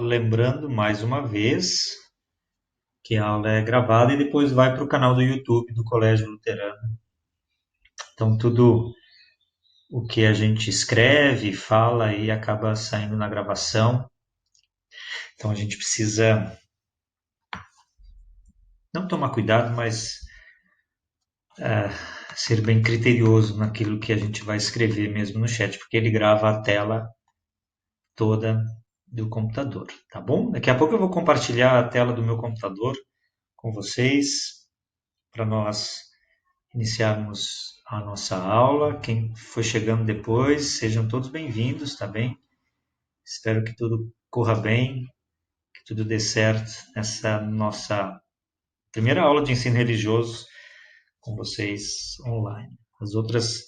lembrando mais uma vez que a aula é gravada e depois vai para o canal do YouTube do Colégio Luterano. Então, tudo o que a gente escreve, fala e acaba saindo na gravação. Então, a gente precisa não tomar cuidado, mas ser bem criterioso naquilo que a gente vai escrever mesmo no chat, porque ele grava a tela toda do computador, tá bom? Daqui a pouco eu vou compartilhar a tela do meu computador com vocês para nós iniciarmos a nossa aula. Quem foi chegando depois, sejam todos bem-vindos, tá bem? Espero que tudo corra bem, que tudo dê certo nessa nossa primeira aula de ensino religioso com vocês online. As outras,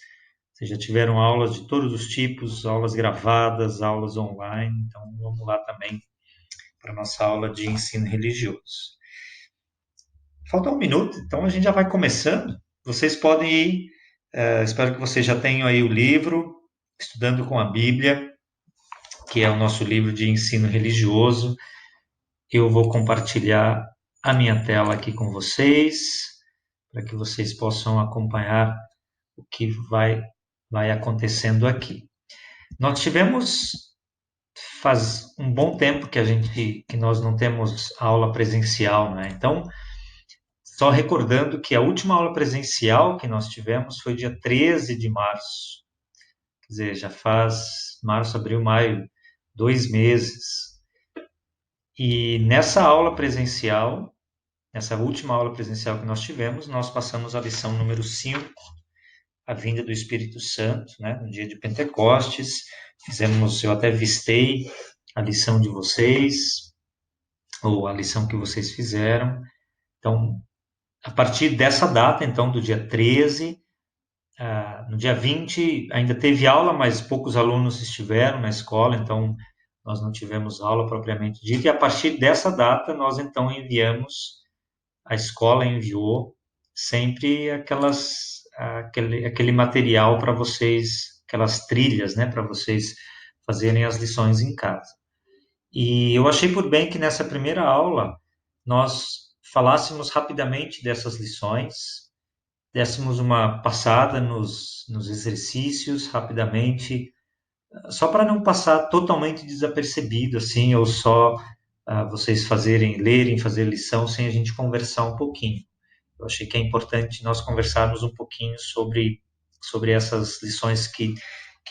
vocês já tiveram aulas de todos os tipos, aulas gravadas, aulas online, então vamos lá também para a nossa aula de ensino religioso. Falta um minuto, então a gente já vai começando. Vocês podem ir, espero que vocês já tenham aí o livro, Estudando com a Bíblia, que é o nosso livro de ensino religioso. Eu vou compartilhar a minha tela aqui com vocês, para que vocês possam acompanhar o que vai acontecendo aqui. Nós tivemos, faz um bom tempo que nós não temos aula presencial, né? Então, só recordando que a última aula presencial que nós tivemos foi dia 13 de março. Quer dizer, já faz março, abril, maio, 2 meses. E nessa aula presencial, nessa última aula presencial que nós tivemos, nós passamos a lição número 5, a vinda do Espírito Santo, né, no dia de Pentecostes. Eu até vistei a lição de vocês, ou a lição que vocês fizeram. Então, a partir dessa data, então, do dia 13, no dia 20, ainda teve aula, mas poucos alunos estiveram na escola, então nós não tivemos aula propriamente dita. E a partir dessa data, nós então a escola enviou sempre aquele material para vocês, aquelas trilhas, né, para vocês fazerem as lições em casa. E eu achei por bem que nessa primeira aula nós falássemos rapidamente dessas lições, dessemos uma passada nos exercícios rapidamente, só para não passar totalmente desapercebido, assim, ou só vocês lerem, fazer lição, sem a gente conversar um pouquinho. Eu achei que é importante nós conversarmos um pouquinho sobre essas lições que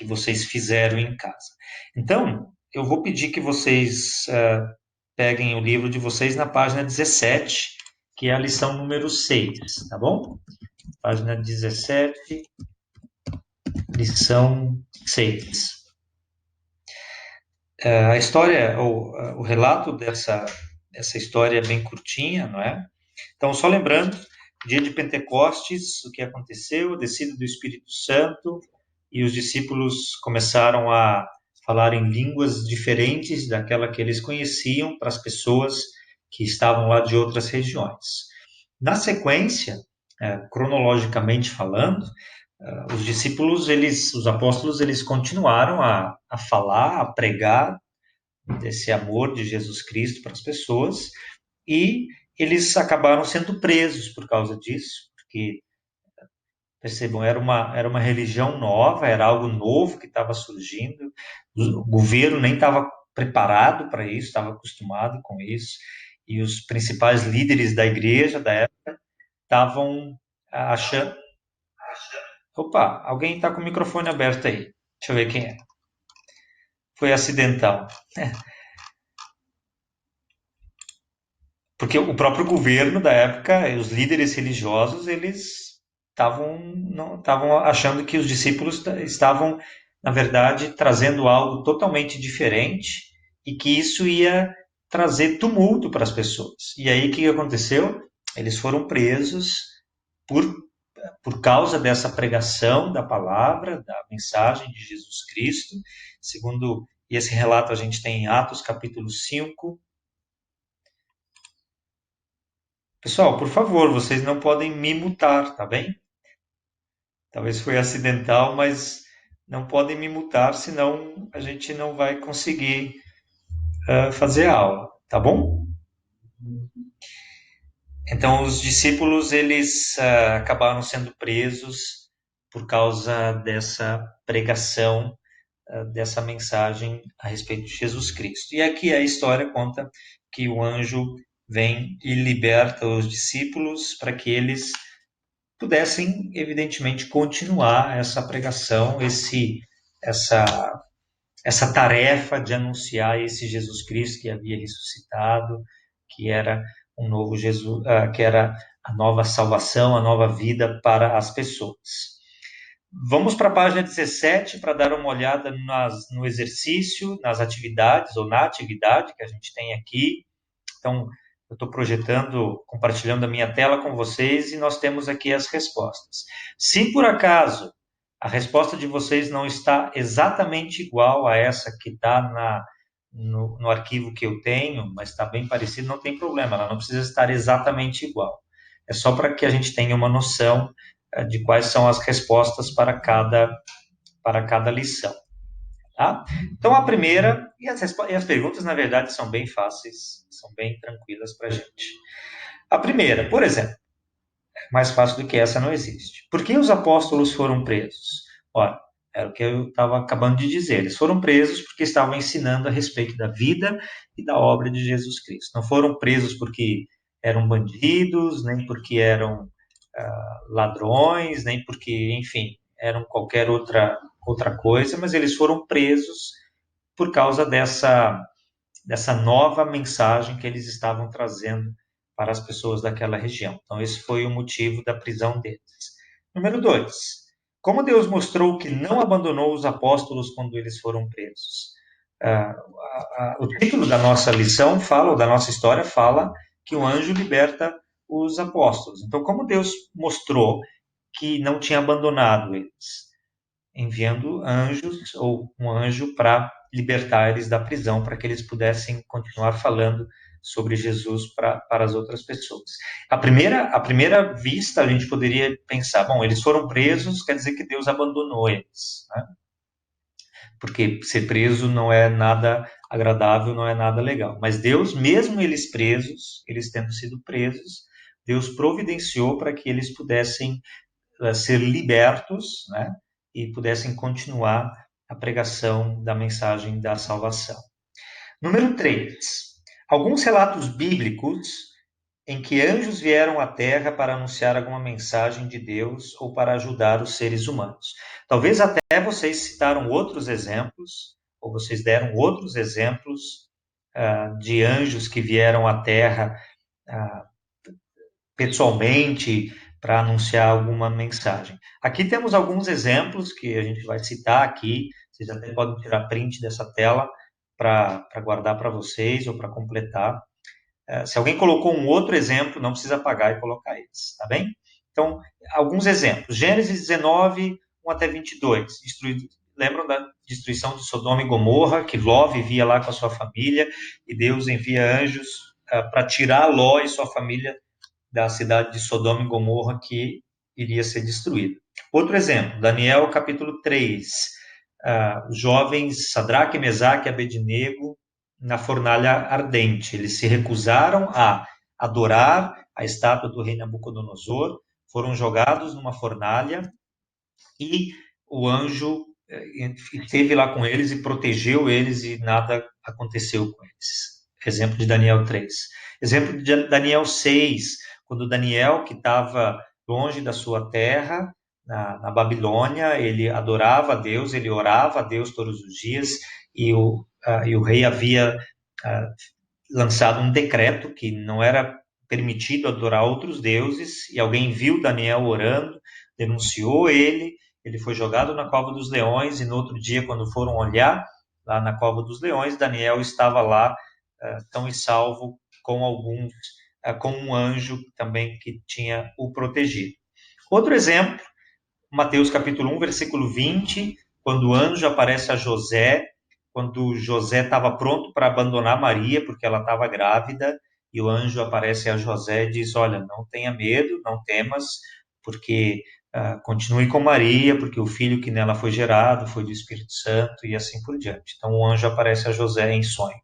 vocês fizeram em casa. Então, eu vou pedir que vocês peguem o livro de vocês na página 17, que é a lição número 6, tá bom? Página 17, lição 6. A história, o relato dessa história é bem curtinha, não é? Então, só lembrando, dia de Pentecostes, o que aconteceu, a descida do Espírito Santo, e os discípulos começaram a falar em línguas diferentes daquela que eles conheciam para as pessoas que estavam lá de outras regiões. Na sequência, cronologicamente falando, os apóstolos, eles continuaram a falar, a pregar desse amor de Jesus Cristo para as pessoas, e eles acabaram sendo presos por causa disso, porque, percebam, era uma religião nova, era algo novo que estava surgindo, o governo nem estava preparado para isso, estava acostumado com isso, e os principais líderes da igreja da época estavam achando... Opa, alguém está com o microfone aberto aí. Deixa eu ver quem é. Foi acidental. Porque o próprio governo da época, os líderes religiosos, eles estavam achando que os discípulos estavam, na verdade, trazendo algo totalmente diferente e que isso ia trazer tumulto para as pessoas. E aí o que aconteceu? Eles foram presos por, por causa dessa pregação da palavra, da mensagem de Jesus Cristo. Segundo esse relato, a gente tem em Atos capítulo 5. Pessoal, por favor, vocês não podem me mutar, tá bem? Talvez foi acidental, mas não podem me mutar, senão a gente não vai conseguir fazer a aula, tá bom? Então, os discípulos, eles acabaram sendo presos por causa dessa pregação, dessa mensagem a respeito de Jesus Cristo. E aqui a história conta que o anjo vem e liberta os discípulos para que eles pudessem, evidentemente, continuar essa pregação, essa, essa tarefa de anunciar esse Jesus Cristo que havia ressuscitado, que era um novo Jesus, que era a nova salvação, a nova vida para as pessoas. Vamos para a página 17 para dar uma olhada no exercício, nas atividades ou na atividade que a gente tem aqui. Então, eu estou projetando, compartilhando a minha tela com vocês e nós temos aqui as respostas. Se por acaso a resposta de vocês não está exatamente igual a essa que está no arquivo que eu tenho, mas está bem parecido, não tem problema, ela não precisa estar exatamente igual. É só para que a gente tenha uma noção de quais são as respostas para cada lição. Tá? Então, a primeira, e as perguntas, na verdade, são bem fáceis, são bem tranquilas para a gente. A primeira, por exemplo, mais fácil do que essa não existe. Por que os apóstolos foram presos? Ora, era o que eu estava acabando de dizer. Eles foram presos porque estavam ensinando a respeito da vida e da obra de Jesus Cristo. Não foram presos porque eram bandidos, nem porque eram ladrões, nem porque, enfim, eram qualquer outra coisa, mas eles foram presos por causa dessa nova mensagem que eles estavam trazendo para as pessoas daquela região. Então, esse foi o motivo da prisão deles. Número 2. Como Deus mostrou que não abandonou os apóstolos quando eles foram presos? O título da nossa lição fala, ou da nossa história fala, que o anjo liberta os apóstolos. Então, como Deus mostrou que não tinha abandonado eles? Enviando anjos, ou um anjo para libertar eles da prisão, para que eles pudessem continuar falando sobre Jesus para as outras pessoas. À primeira vista, a gente poderia pensar, bom, eles foram presos, quer dizer que Deus abandonou eles, né? Porque ser preso não é nada agradável, não é nada legal. Mas Deus, mesmo eles presos, eles tendo sido presos, Deus providenciou para que eles pudessem ser libertos, né? E pudessem continuar a pregação da mensagem da salvação. Número 3. Alguns relatos bíblicos em que anjos vieram à Terra para anunciar alguma mensagem de Deus ou para ajudar os seres humanos. Talvez até vocês citaram outros exemplos, ou vocês deram outros exemplos de anjos que vieram à Terra pessoalmente para anunciar alguma mensagem. Aqui temos alguns exemplos que a gente vai citar aqui, vocês até podem tirar print dessa tela para guardar para vocês ou para completar. Se alguém colocou um outro exemplo, não precisa apagar e colocar eles, tá bem? Então, alguns exemplos. Gênesis 19, 1 até 22. Lembram da destruição de Sodoma e Gomorra, que Ló vivia lá com a sua família, e Deus envia anjos para tirar Ló e sua família da cidade de Sodoma e Gomorra que iria ser destruída. Outro exemplo, Daniel capítulo 3. Os jovens Sadraque, Mesaque e Abednego na fornalha ardente. Eles se recusaram a adorar a estátua do rei Nabucodonosor, foram jogados numa fornalha e o anjo esteve lá com eles e protegeu eles e nada aconteceu com eles. Exemplo de Daniel 3. Exemplo de Daniel 6, quando Daniel, que estava longe da sua terra, na Babilônia, ele adorava a Deus, ele orava a Deus todos os dias, e o rei havia lançado um decreto que não era permitido adorar outros deuses, e alguém viu Daniel orando, denunciou ele foi jogado na cova dos leões, e no outro dia, quando foram olhar lá na cova dos leões, Daniel estava lá, tão e salvo, com um anjo também que tinha o protegido. Outro exemplo, Mateus capítulo 1, versículo 20, quando o anjo aparece a José, quando José estava pronto para abandonar Maria, porque ela estava grávida, e o anjo aparece a José e diz, olha, não tenha medo, não temas, porque continue com Maria, porque o filho que nela foi gerado foi do Espírito Santo, e assim por diante. Então o anjo aparece a José em sonho.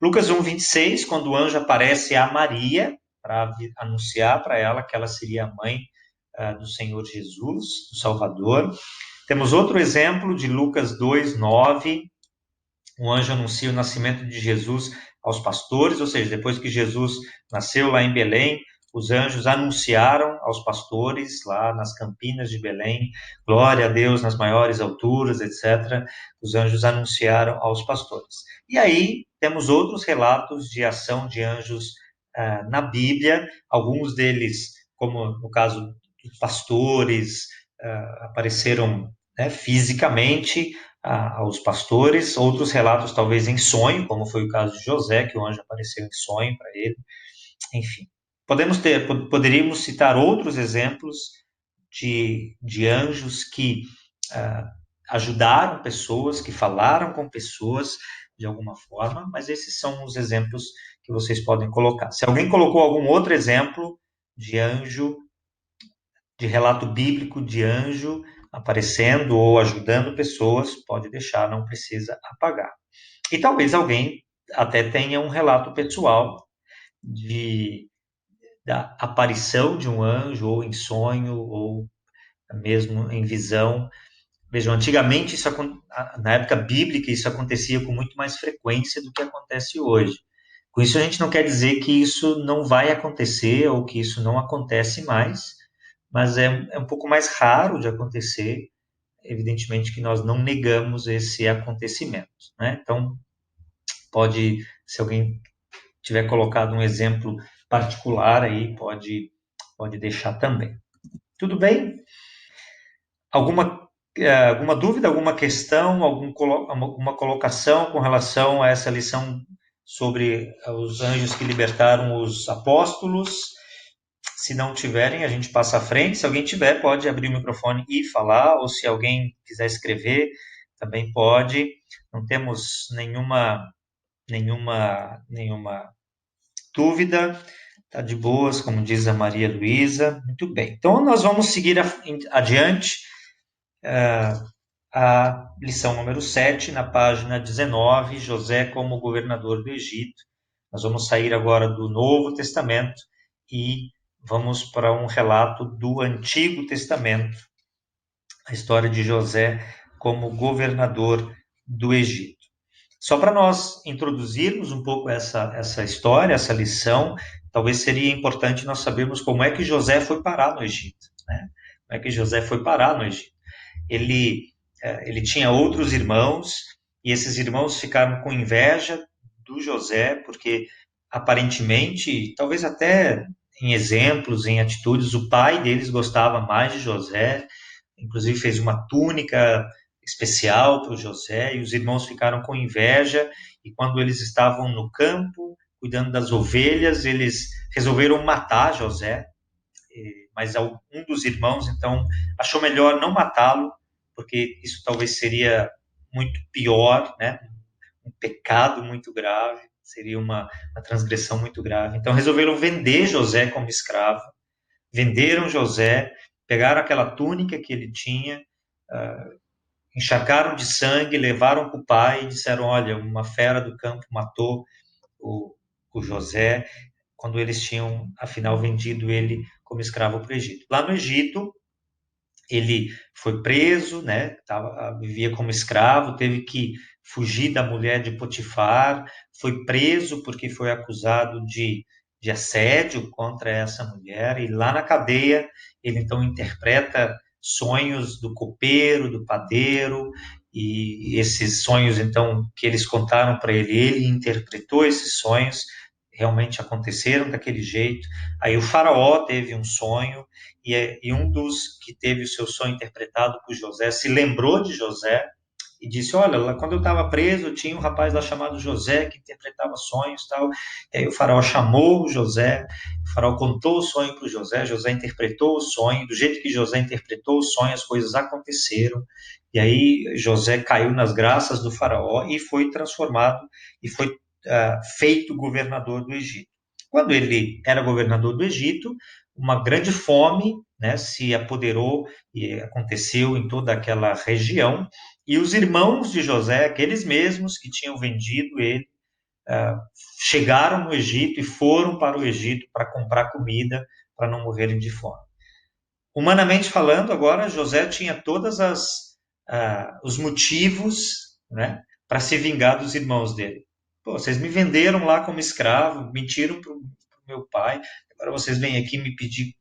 Lucas 1:26, quando o anjo aparece a Maria para anunciar para ela que ela seria a mãe do Senhor Jesus, do Salvador. Temos outro exemplo de Lucas 2:9, o anjo anuncia o nascimento de Jesus aos pastores, ou seja, depois que Jesus nasceu lá em Belém, os anjos anunciaram aos pastores lá nas campinas de Belém, glória a Deus nas maiores alturas, etc. Os anjos anunciaram aos pastores. E aí temos outros relatos de ação de anjos na Bíblia, alguns deles, como no caso dos pastores, apareceram fisicamente aos pastores, outros relatos talvez em sonho, como foi o caso de José, que o anjo apareceu em sonho para ele, enfim. Poderíamos citar outros exemplos de anjos que ajudaram pessoas, que falaram com pessoas de alguma forma, mas esses são os exemplos que vocês podem colocar. Se alguém colocou algum outro exemplo de anjo, de relato bíblico de anjo aparecendo ou ajudando pessoas, pode deixar, não precisa apagar. E talvez alguém até tenha um relato pessoal da aparição de um anjo, ou em sonho, ou mesmo em visão. Vejam, antigamente, na época bíblica, isso acontecia com muito mais frequência do que acontece hoje. Com isso, a gente não quer dizer que isso não vai acontecer ou que isso não acontece mais, mas é um pouco mais raro de acontecer. Evidentemente que nós não negamos esse acontecimento, né? Então, se alguém tiver colocado um exemplo particular aí, pode deixar também. Tudo bem? Alguma dúvida, alguma questão, alguma colocação com relação a essa lição sobre os anjos que libertaram os apóstolos? Se não tiverem, a gente passa à frente. Se alguém tiver, pode abrir o microfone e falar, ou se alguém quiser escrever, também pode. Não temos nenhuma dúvida. Está de boas, como diz a Maria Luísa. Muito bem. Então, nós vamos seguir adiante a lição número 7, na página 19, José como governador do Egito. Nós vamos sair agora do Novo Testamento e vamos para um relato do Antigo Testamento, a história de José como governador do Egito. Só para nós introduzirmos um pouco essa história, essa lição, talvez seria importante nós sabermos como é que José foi parar no Egito, né? Como é que José foi parar no Egito? Ele tinha outros irmãos, e esses irmãos ficaram com inveja do José, porque aparentemente, talvez até em exemplos, em atitudes, o pai deles gostava mais de José, inclusive fez uma túnica especial para o José, e os irmãos ficaram com inveja, e quando eles estavam no campo, cuidando das ovelhas, eles resolveram matar José, mas um dos irmãos, então, achou melhor não matá-lo, porque isso talvez seria muito pior, né? Um pecado muito grave, seria uma transgressão muito grave. Então, resolveram vender José como escravo, venderam José, pegaram aquela túnica que ele tinha, encharcaram de sangue, levaram para o pai e disseram, olha, uma fera do campo matou o José, quando eles tinham, afinal, vendido ele como escravo para o Egito. Lá no Egito, ele foi preso, né, vivia como escravo, teve que fugir da mulher de Potifar, foi preso porque foi acusado de assédio contra essa mulher, e lá na cadeia ele então interpreta sonhos do copeiro, do padeiro, e esses sonhos então que eles contaram para ele interpretou esses sonhos, realmente aconteceram daquele jeito. Aí o faraó teve um sonho, e um dos que teve o seu sonho interpretado por José se lembrou de José e disse, olha, lá quando eu estava preso, tinha um rapaz lá chamado José que interpretava sonhos e tal. E aí o faraó chamou o José, o faraó contou o sonho para o José, José interpretou o sonho, do jeito que José interpretou o sonho, as coisas aconteceram. E aí José caiu nas graças do faraó e foi transformado e foi feito governador do Egito. Quando ele era governador do Egito, uma grande fome, né, se apoderou e aconteceu em toda aquela região, e os irmãos de José, aqueles mesmos que tinham vendido ele, chegaram no Egito e foram para o Egito para comprar comida, para não morrerem de fome. Humanamente falando, agora José tinha todas os motivos, né, para se vingar dos irmãos dele. Pô, vocês me venderam lá como escravo, mentiram para o meu pai, agora vocês vêm aqui me pedir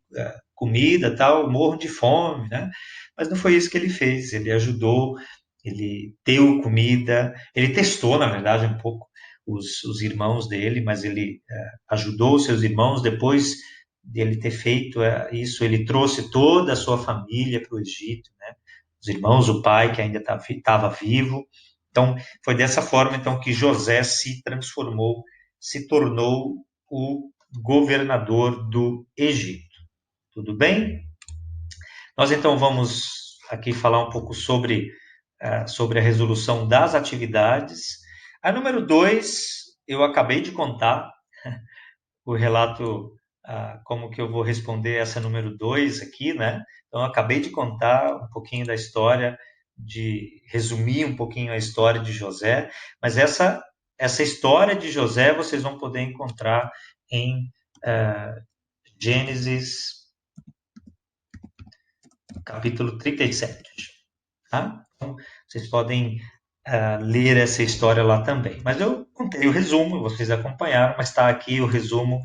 comida, tal, eu morro de fome, né? Mas não foi isso que ele fez. Ele ajudou, ele deu comida, ele testou, na verdade, um pouco os irmãos dele, mas ele ajudou os seus irmãos. Depois de ele ter feito isso, ele trouxe toda a sua família para o Egito, né? Os irmãos, o pai que ainda estava vivo. Então, foi dessa forma então que José se transformou, se tornou o governador do Egito. Tudo bem? Nós então vamos aqui falar um pouco sobre a resolução das atividades. A número 2, eu acabei de contar o relato, como que eu vou responder essa número 2 aqui, né? Então, eu acabei de contar um pouquinho da história, de resumir um pouquinho a história de José, mas essa história de José vocês vão poder encontrar em Gênesis, capítulo 37. Tá? Então, vocês podem ler essa história lá também. Mas eu contei o resumo, vocês acompanharam, mas está aqui o resumo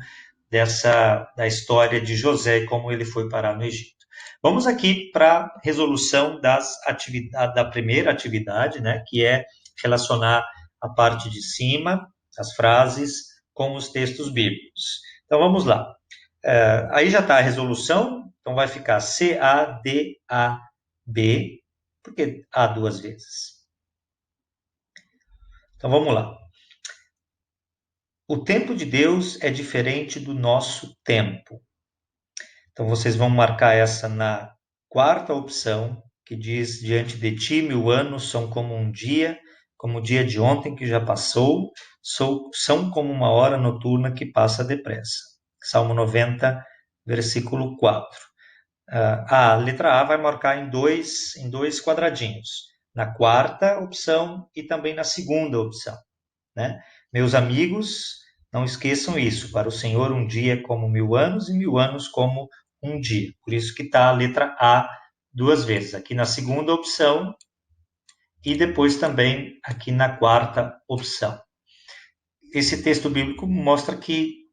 da história de José e como ele foi parar no Egito. Vamos aqui para a resolução da primeira atividade, né, que é relacionar a parte de cima, as frases, com os textos bíblicos. Então, vamos lá. Aí já está a resolução, então vai ficar C-A-D-A-B, porque A duas vezes. Então, vamos lá. O tempo de Deus é diferente do nosso tempo. Então, vocês vão marcar essa na quarta opção, que diz: diante de ti 1000 anos são como um dia, como o dia de ontem que já passou, são como uma hora noturna que passa depressa. Salmo 90, versículo 4. A letra A vai marcar em dois quadradinhos, na quarta opção e também na segunda opção, né? Meus amigos, não esqueçam isso, para o Senhor um dia é como 1000 anos e 1000 anos como um dia. Por isso que está a letra A duas vezes, aqui na segunda opção e depois também aqui na quarta opção. Esse texto bíblico mostra que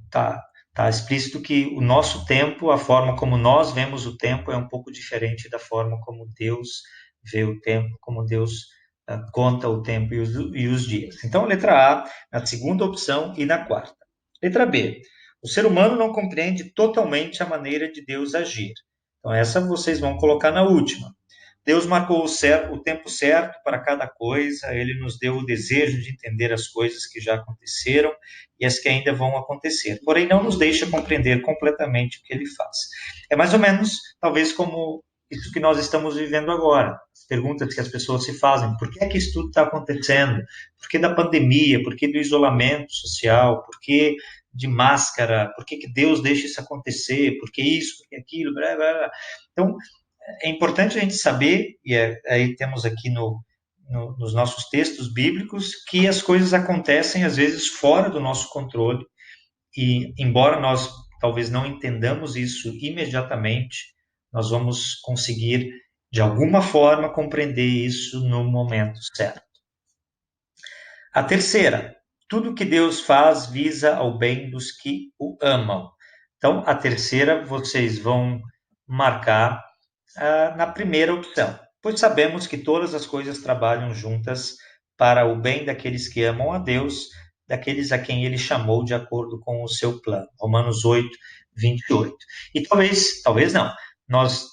está explícito que o nosso tempo, a forma como nós vemos o tempo, é um pouco diferente da forma como Deus vê o tempo, como Deus conta o tempo e os dias. Então, a letra A, na segunda opção e na quarta. Letra B. O ser humano não compreende totalmente a maneira de Deus agir. Então, essa vocês vão colocar na última. Deus marcou o tempo certo para cada coisa, ele nos deu o desejo de entender as coisas que já aconteceram e as que ainda vão acontecer, porém não nos deixa compreender completamente o que ele faz. É mais ou menos, talvez, como isso que nós estamos vivendo agora. As perguntas que as pessoas se fazem: por que é que isso tudo está acontecendo? Por que da pandemia? Por que do isolamento social? Por que de máscara? Por que Deus deixa isso acontecer? Por que isso? Por que aquilo? Blá, blá, blá. Então, é importante a gente saber, e aí temos aqui nos nossos textos bíblicos, que as coisas acontecem às vezes fora do nosso controle, e embora nós talvez não entendamos isso imediatamente, nós vamos conseguir, de alguma forma, compreender isso no momento certo. A terceira, tudo que Deus faz visa ao bem dos que o amam. Então, a terceira vocês vão marcar na primeira opção, pois sabemos que todas as coisas trabalham juntas para o bem daqueles que amam a Deus, daqueles a quem ele chamou de acordo com o seu plano. Romanos 8, 28. E talvez não, nós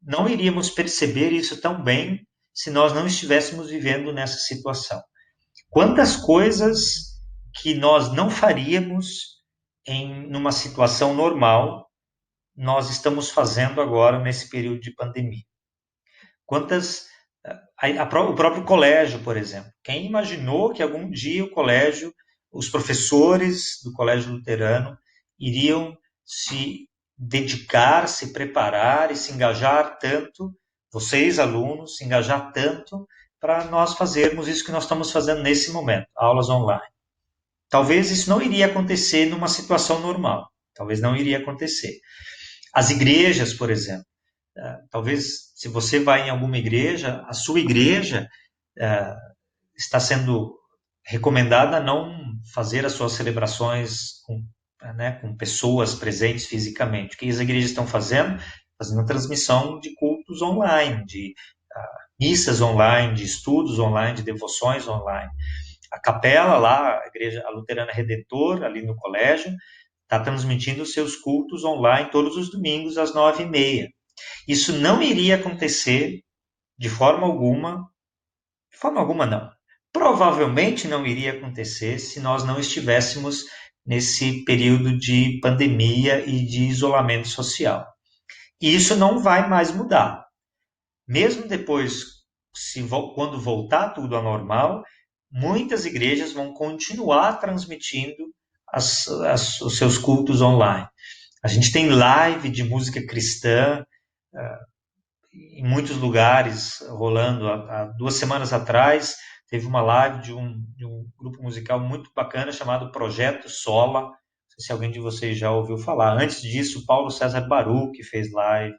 não iríamos perceber isso tão bem se nós não estivéssemos vivendo nessa situação. Quantas coisas que nós não faríamos numa situação normal, nós estamos fazendo agora nesse período de pandemia. O próprio colégio, por exemplo. Quem imaginou que algum dia o colégio, os professores do colégio luterano iriam se dedicar, se preparar e se engajar tanto, vocês alunos, se engajar tanto para nós fazermos isso que nós estamos fazendo nesse momento, aulas online. Talvez isso não iria acontecer numa situação normal. Talvez não iria acontecer. As igrejas, por exemplo, talvez se você vai em alguma igreja, a sua igreja está sendo recomendada a não fazer as suas celebrações com pessoas presentes fisicamente. O que as igrejas estão fazendo? Fazendo a transmissão de cultos online, de missas online, de estudos online, de devoções online. A capela lá, a igreja a Luterana Redentor, ali no colégio, está transmitindo seus cultos online todos os domingos às 9h30. Isso não iria acontecer de forma alguma não. Provavelmente não iria acontecer se nós não estivéssemos nesse período de pandemia e de isolamento social. E isso não vai mais mudar. Mesmo depois, quando voltar tudo ao normal, muitas igrejas vão continuar transmitindo os seus cultos online. A gente tem live de música cristã em muitos lugares rolando. Há 2 semanas atrás, teve uma live de um grupo musical muito bacana chamado Projeto Sola. Não sei se alguém de vocês já ouviu falar. Antes disso, Paulo César Baruch fez live.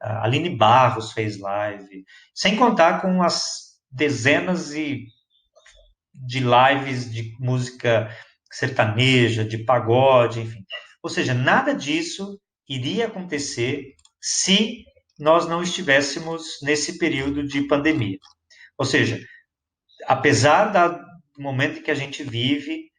A Aline Barros fez live. Sem contar com as dezenas de lives de música sertaneja, de pagode, enfim. Ou seja, nada disso iria acontecer se nós não estivéssemos nesse período de pandemia. Ou seja, apesar do momento em que a gente vive,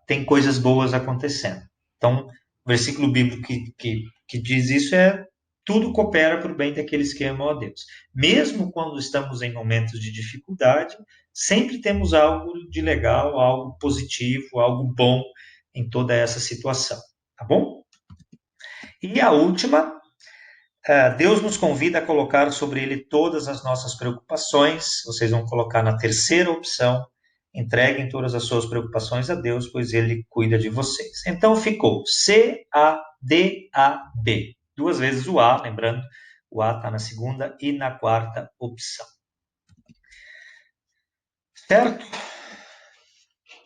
tem coisas boas acontecendo. Então, o versículo bíblico que diz isso é: tudo coopera para o bem daqueles que amam a Deus. Mesmo quando estamos em momentos de dificuldade, sempre temos algo de legal, algo positivo, algo bom em toda essa situação. Tá bom? E a última, Deus nos convida a colocar sobre Ele todas as nossas preocupações. Vocês vão colocar na terceira opção: entreguem todas as suas preocupações a Deus, pois Ele cuida de vocês. Então ficou C-A-D-A-B. 2 vezes o A, lembrando, o A está na segunda e na quarta opção. Certo?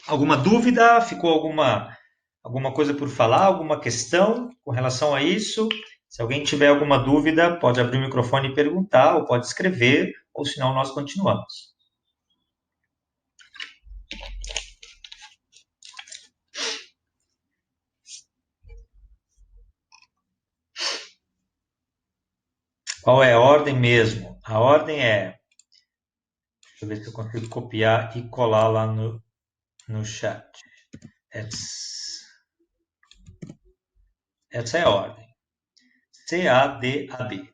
Alguma dúvida? Ficou alguma coisa por falar? Alguma questão com relação a isso? Se alguém tiver alguma dúvida, pode abrir o microfone e perguntar, ou pode escrever, ou senão nós continuamos. Qual é a ordem mesmo? A ordem é... Deixa eu ver se eu consigo copiar e colar lá no chat. Essa é a ordem. C-A-D-A-B.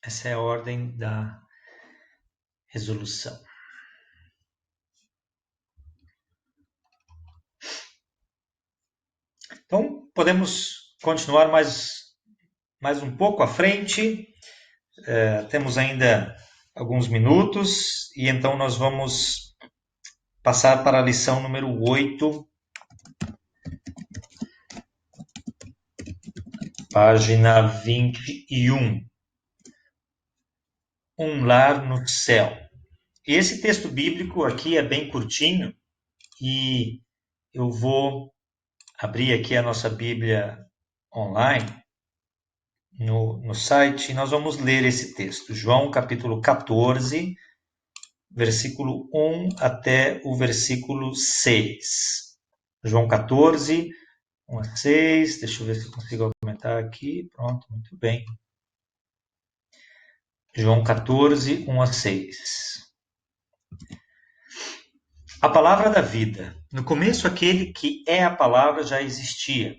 Essa é a ordem da resolução. Então, podemos continuar mais um pouco à frente. Temos ainda alguns minutos e então nós vamos passar para a lição número 8, página 21. Um lar no céu. E esse texto bíblico aqui é bem curtinho e eu vou abrir aqui a nossa Bíblia online no site e nós vamos ler esse texto. João capítulo 14, versículo 1 até o versículo 6. João 14, 1 a 6. Deixa eu ver se eu consigo aumentar aqui. Pronto, muito bem. João 14, 1 a 6. A palavra da vida. No começo, aquele que é a palavra já existia.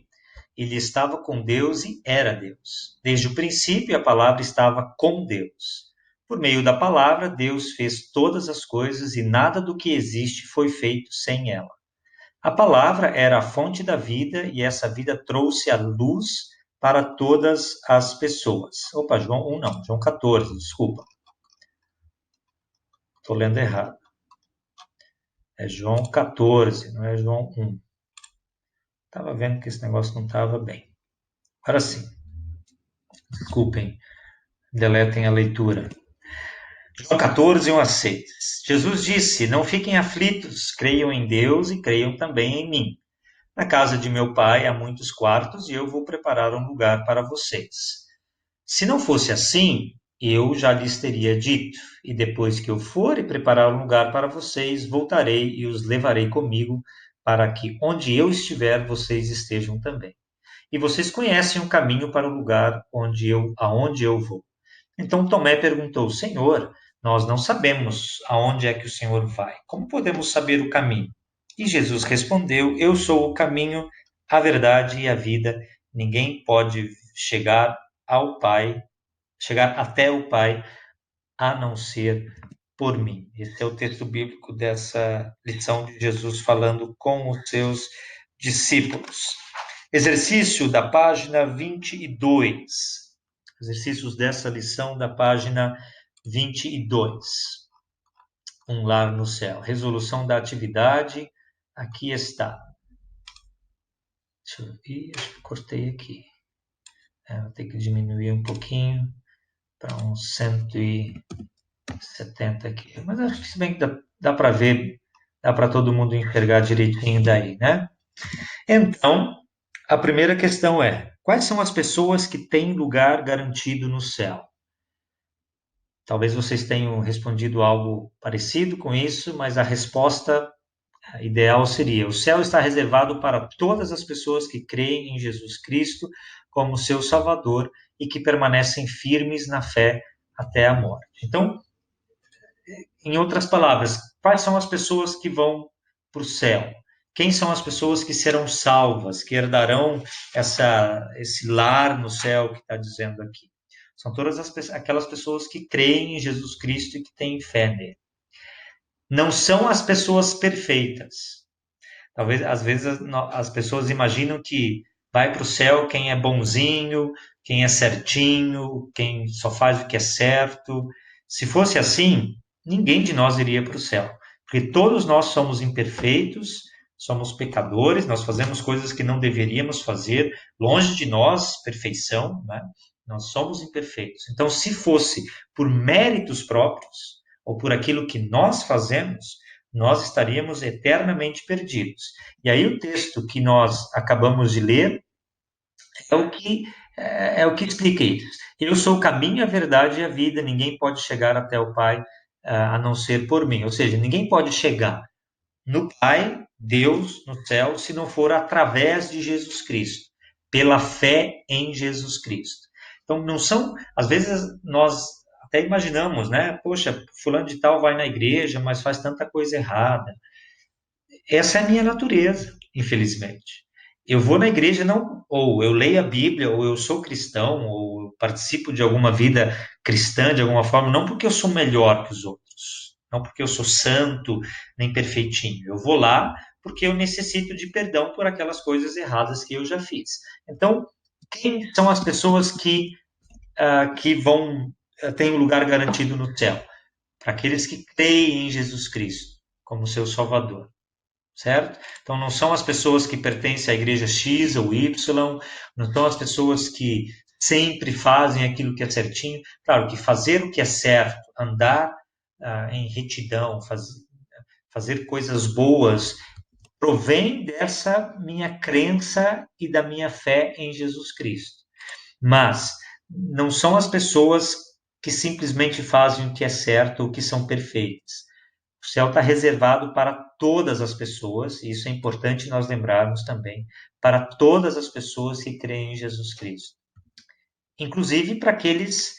Ele estava com Deus e era Deus. Desde o princípio, a palavra estava com Deus. Por meio da palavra, Deus fez todas as coisas e nada do que existe foi feito sem ela. A palavra era a fonte da vida e essa vida trouxe a luz para todas as pessoas. Opa, João 1 não, João 14, desculpa. Estou lendo errado. É João 14, não é João 1. Estava vendo que esse negócio não estava bem. Agora sim, desculpem, deletem a leitura. João 14, 1 a 6. Jesus disse: Não fiquem aflitos, creiam em Deus e creiam também em mim. Na casa de meu pai há muitos quartos e eu vou preparar um lugar para vocês. Se não fosse assim, eu já lhes teria dito, e depois que eu for e preparar um lugar para vocês, voltarei e os levarei comigo, para que onde eu estiver, vocês estejam também. E vocês conhecem o caminho para o lugar aonde eu vou. Então Tomé perguntou: Senhor, nós não sabemos aonde é que o Senhor vai. Como podemos saber o caminho? E Jesus respondeu: Eu sou o caminho, a verdade e a vida. Ninguém pode ao Pai, chegar até o Pai, a não ser por mim. Esse é o texto bíblico dessa lição de Jesus falando com os seus discípulos. Exercício da página 22. Exercícios dessa lição da página 22. Um lar no céu. Resolução da atividade. Aqui está. Deixa eu ver. Acho que cortei aqui. Vou ter que diminuir um pouquinho para uns 170 aqui. Mas acho que se bem que dá para ver, dá para todo mundo enxergar direitinho daí, né? Então, a primeira questão é: quais são as pessoas que têm lugar garantido no céu? Talvez vocês tenham respondido algo parecido com isso, mas a resposta ideal seria: o céu está reservado para todas as pessoas que creem em Jesus Cristo como seu Salvador e que permanecem firmes na fé até a morte. Então, em outras palavras, quais são as pessoas que vão para o céu? Quem são as pessoas que serão salvas, que herdarão esse lar no céu que está dizendo aqui? São todas aquelas pessoas que creem em Jesus Cristo e que têm fé nele. Não são as pessoas perfeitas. Talvez, às vezes, as pessoas imaginam que vai para o céu quem é bonzinho, quem é certinho, quem só faz o que é certo. Se fosse assim, ninguém de nós iria para o céu, porque todos nós somos imperfeitos, somos pecadores, nós fazemos coisas que não deveríamos fazer, longe de nós, perfeição, né? Nós somos imperfeitos. Então, se fosse por méritos próprios, ou por aquilo que nós fazemos, nós estaríamos eternamente perdidos. E aí o texto que nós acabamos de ler é o que explica isso. Eu sou o caminho, a verdade e a vida, ninguém pode chegar até o Pai a não ser por mim. Ou seja, ninguém pode chegar no Pai, Deus, no céu, se não for através de Jesus Cristo, pela fé em Jesus Cristo. Então, não são, às vezes nós até imaginamos, né? Poxa, fulano de tal vai na igreja, mas faz tanta coisa errada. Essa é a minha natureza, infelizmente. Eu vou na igreja não, ou eu leio a Bíblia, ou eu sou cristão, ou eu participo de alguma vida cristã de alguma forma, não porque eu sou melhor que os outros, não porque eu sou santo nem perfeitinho. Eu vou lá porque eu necessito de perdão por aquelas coisas erradas que eu já fiz. Então, quem são as pessoas que vão têm um lugar garantido no céu? Para aqueles que creem em Jesus Cristo como seu Salvador, certo? Então, não são as pessoas que pertencem à igreja X ou Y, não são as pessoas que sempre fazem aquilo que é certinho. Claro que fazer o que é certo, andar em retidão, fazer coisas boas, provém dessa minha crença e da minha fé em Jesus Cristo. Mas não são as pessoas que simplesmente fazem o que é certo ou que são perfeitas. O céu está reservado para todas as pessoas, e isso é importante nós lembrarmos também, para todas as pessoas que creem em Jesus Cristo. Inclusive para aqueles,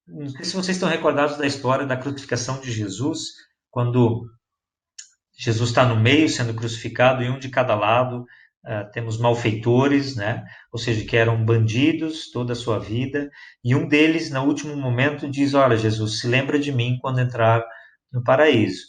não sei se vocês estão recordados da história da crucificação de Jesus, quando Jesus está no meio sendo crucificado e um de cada lado temos malfeitores, né? Ou seja, que eram bandidos toda a sua vida, e um deles, no último momento, diz: Olha, Jesus, se lembra de mim quando entrar no paraíso.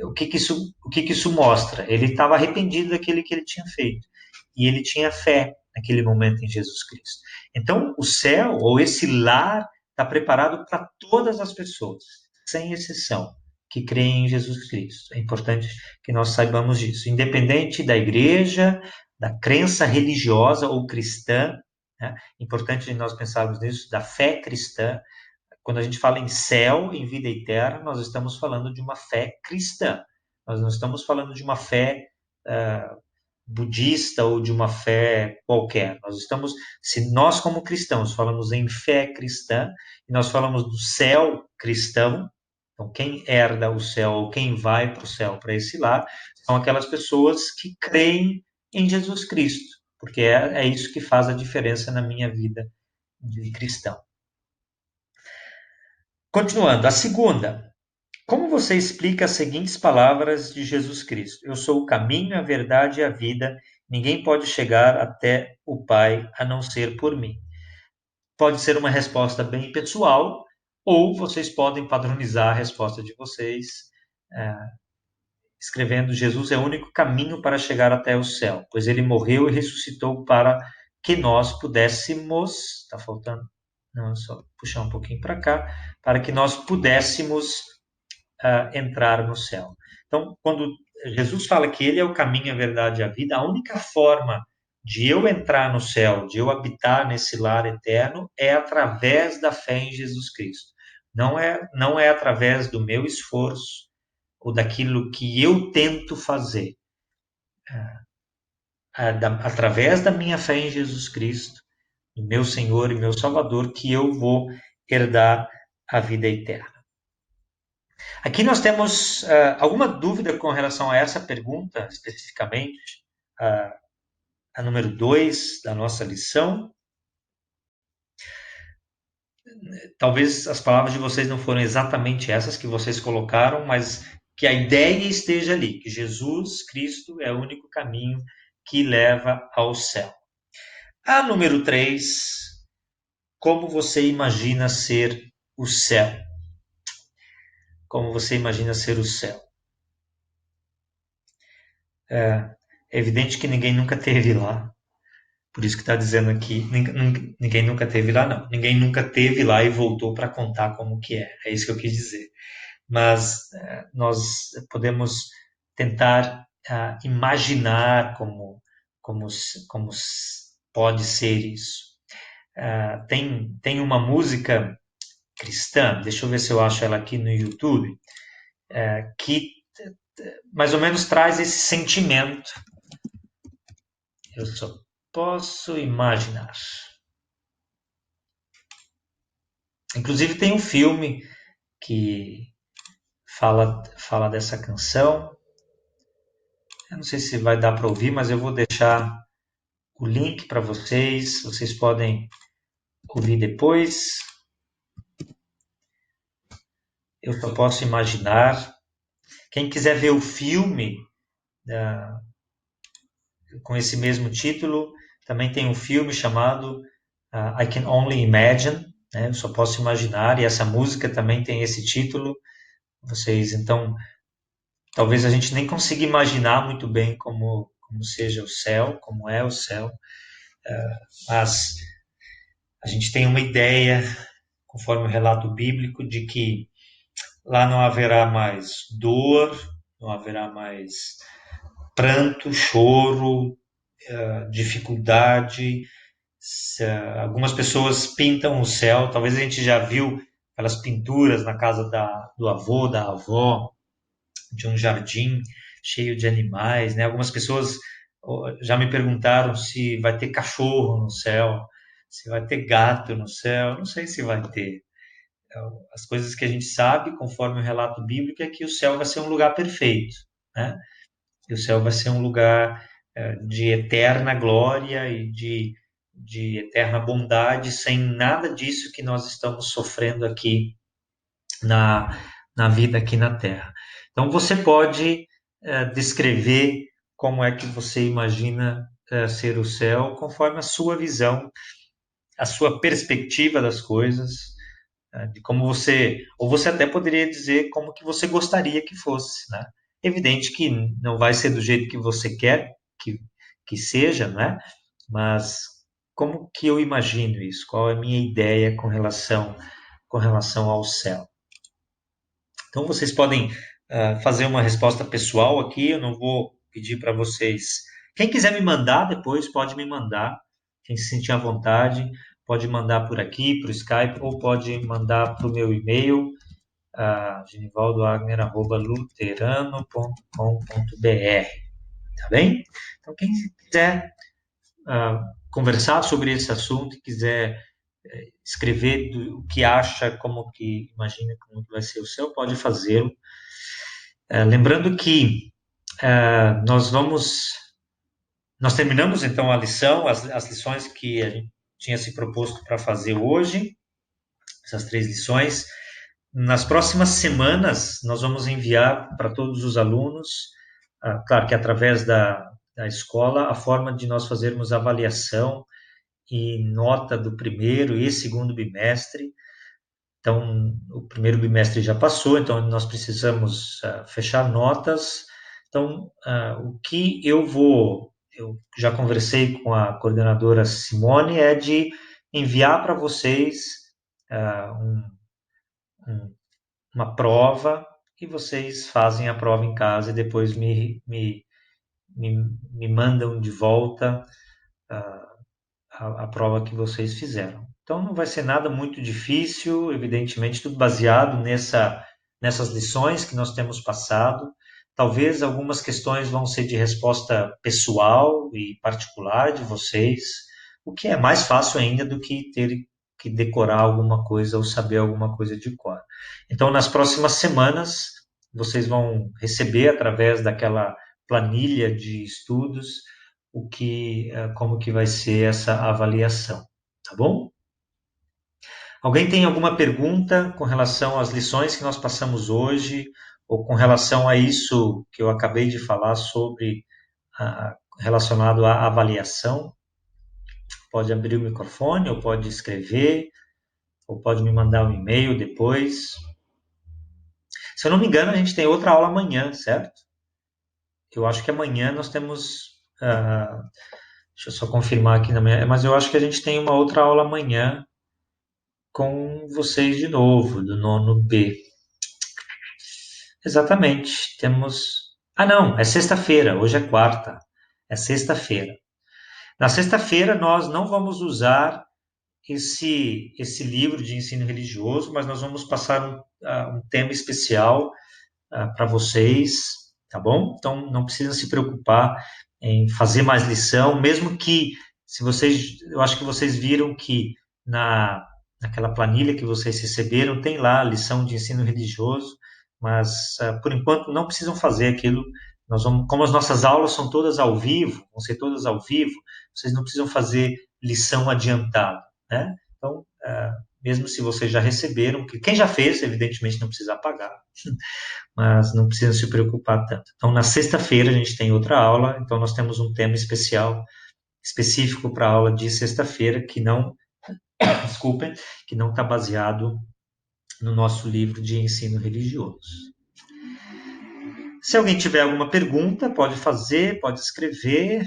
O que isso mostra? Ele estava arrependido daquele que ele tinha feito, e ele tinha fé naquele momento em Jesus Cristo. Então, o céu, ou esse lar, está preparado para todas as pessoas, sem exceção, que creem em Jesus Cristo. É importante que nós saibamos disso. Independente da igreja, da crença religiosa ou cristã, né? Importante de nós pensarmos nisso, da fé cristã. Quando a gente fala em céu, em vida eterna, nós estamos falando de uma fé cristã. Nós não estamos falando de uma fé budista ou de uma fé qualquer. Se nós como cristãos falamos em fé cristã, e nós falamos do céu cristão, então quem herda o céu ou quem vai para o céu, para esse lar, são aquelas pessoas que creem em Jesus Cristo, porque é isso que faz a diferença na minha vida de cristão. Continuando, a segunda. Como você explica as seguintes palavras de Jesus Cristo? Eu sou o caminho, a verdade e a vida. Ninguém pode chegar até o Pai a não ser por mim. Pode ser uma resposta bem pessoal, ou vocês podem padronizar a resposta de vocês, escrevendo: Jesus é o único caminho para chegar até o céu, pois ele morreu e ressuscitou para que nós pudéssemos. Está faltando? Não, só puxar um pouquinho para cá, para que nós pudéssemos entrar no céu. Então, quando Jesus fala que ele é o caminho, a verdade e a vida, a única forma de eu entrar no céu, de eu habitar nesse lar eterno, é através da fé em Jesus Cristo. Não é através do meu esforço ou daquilo que eu tento fazer. Através da minha fé em Jesus Cristo, do meu Senhor e meu Salvador, que eu vou herdar a vida eterna. Aqui nós temos alguma dúvida com relação a essa pergunta, especificamente, a número 2 da nossa lição. Talvez as palavras de vocês não foram exatamente essas que vocês colocaram, mas que a ideia esteja ali, que Jesus Cristo é o único caminho que leva ao céu. A número 3, como você imagina ser o céu? Como você imagina ser o céu? É evidente que ninguém nunca esteve lá. Por isso que está dizendo aqui, ninguém nunca esteve lá, não. Ninguém nunca esteve lá e voltou para contar como que é. É isso que eu quis dizer. Mas nós podemos tentar imaginar como pode ser isso. Tem uma música cristã, deixa eu ver se eu acho ela aqui no YouTube, que mais ou menos traz esse sentimento. Eu só posso imaginar. Inclusive tem um filme que fala dessa canção. Eu não sei se vai dar para ouvir, mas eu vou deixar o link para vocês. Vocês podem ouvir depois. Eu só posso imaginar. Quem quiser ver o filme com esse mesmo título, também tem um filme chamado I Can Only Imagine, né? Eu só posso imaginar, e essa música também tem esse título. Vocês, então, talvez a gente nem consiga imaginar muito bem como seja o céu, como é o céu, mas a gente tem uma ideia, conforme o relato bíblico, de que lá não haverá mais dor, não haverá mais pranto, choro, dificuldade. Algumas pessoas pintam o céu, talvez a gente já viu aquelas pinturas na casa do avô, da avó, de um jardim cheio de animais, né? Algumas pessoas já me perguntaram se vai ter cachorro no céu, se vai ter gato no céu, não sei se vai ter. As coisas que a gente sabe, conforme o relato bíblico, é que o céu vai ser um lugar perfeito, né? E o céu vai ser um lugar de eterna glória e de eterna bondade, sem nada disso que nós estamos sofrendo aqui na vida aqui na Terra. Então, você pode descrever como é que você imagina ser o céu, conforme a sua visão, a sua perspectiva das coisas, de como ou você até poderia dizer como que você gostaria que fosse, né? Evidente que não vai ser do jeito que você quer que seja, né? Mas como que eu imagino isso? Qual é a minha ideia com relação ao céu? Então vocês podem fazer uma resposta pessoal aqui, eu não vou pedir para vocês. Quem quiser me mandar depois, pode me mandar. quem se sentir à vontade, pode mandar por aqui, para o Skype, ou pode mandar para o meu e-mail, genivaldoagner@luterano.com.br, tá bem? Então, quem quiser conversar sobre esse assunto e quiser escrever o que acha, como que imagina como que vai ser o seu, pode fazê-lo. Lembrando que nós terminamos então a lição, as lições que a gente tinha se proposto para fazer hoje, essas 3 lições. Nas próximas semanas, nós vamos enviar para todos os alunos, claro que através da escola, a forma de nós fazermos avaliação e nota do primeiro e segundo bimestre. Então, o primeiro bimestre já passou, então nós precisamos fechar notas. Então, o que eu já conversei com a coordenadora Simone, é de enviar para vocês uma prova, e vocês fazem a prova em casa e depois me mandam de volta a prova que vocês fizeram. Então, não vai ser nada muito difícil, evidentemente, tudo baseado nessas lições que nós temos passado. Talvez algumas questões vão ser de resposta pessoal e particular de vocês, o que é mais fácil ainda do que ter que decorar alguma coisa ou saber alguma coisa de cor. Então, nas próximas semanas, vocês vão receber, através daquela planilha de estudos, como que vai ser essa avaliação, tá bom? Alguém tem alguma pergunta com relação às lições que nós passamos hoje, ou com relação a isso que eu acabei de falar sobre, relacionado à avaliação? Pode abrir o microfone, ou pode escrever, ou pode me mandar um e-mail depois. Se eu não me engano, a gente tem outra aula amanhã, certo? Eu acho que amanhã nós temos... deixa eu só confirmar aqui na manhã, mas eu acho que a gente tem uma outra aula amanhã com vocês de novo, do nono B. Exatamente, temos... não, é sexta-feira, hoje é quarta, é sexta-feira. Na sexta-feira nós não vamos usar esse livro de ensino religioso, mas nós vamos passar um tema especial para vocês, tá bom? Então não precisam se preocupar em fazer mais lição, mesmo que, eu acho que vocês viram que naquela planilha que vocês receberam, tem lá a lição de ensino religioso, mas por enquanto não precisam fazer aquilo. Como as nossas aulas são todas ao vivo, vão ser todas ao vivo, vocês não precisam fazer lição adiantada, né? Então, mesmo se vocês já receberam, quem já fez, evidentemente não precisa pagar, mas não precisa se preocupar tanto. Então, na sexta-feira a gente tem outra aula, então nós temos um tema específico para a aula de sexta-feira, que não está baseado no nosso livro de ensino religioso. Se alguém tiver alguma pergunta, pode fazer, pode escrever,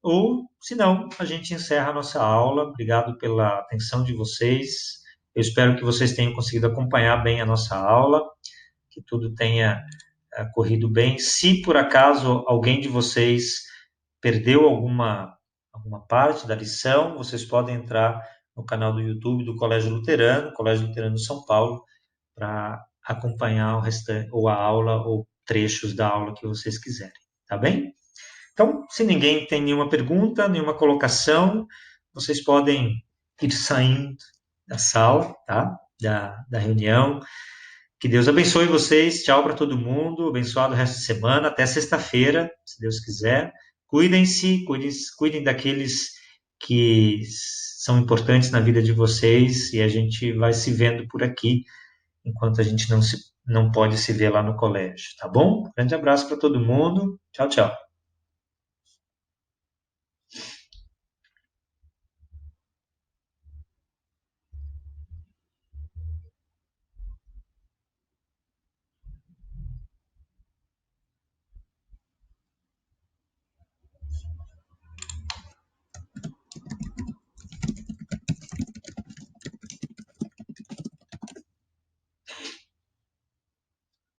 ou, se não, a gente encerra a nossa aula. Obrigado pela atenção de vocês. Eu espero que vocês tenham conseguido acompanhar bem a nossa aula, que tudo tenha corrido bem. Se, por acaso, alguém de vocês perdeu alguma parte da lição, vocês podem entrar no canal do YouTube do Colégio Luterano de São Paulo, para acompanhar o restante, ou a aula, ou trechos da aula que vocês quiserem, tá bem? Então, se ninguém tem nenhuma pergunta, nenhuma colocação, vocês podem ir saindo da sala, tá? Da reunião. Que Deus abençoe vocês. Tchau para todo mundo. Abençoado o resto de semana. Até sexta-feira, se Deus quiser. Cuidem-se, cuidem daqueles que são importantes na vida de vocês, e a gente vai se vendo por aqui, enquanto a gente não pode se ver lá no colégio, tá bom? Grande abraço para todo mundo. Tchau, tchau.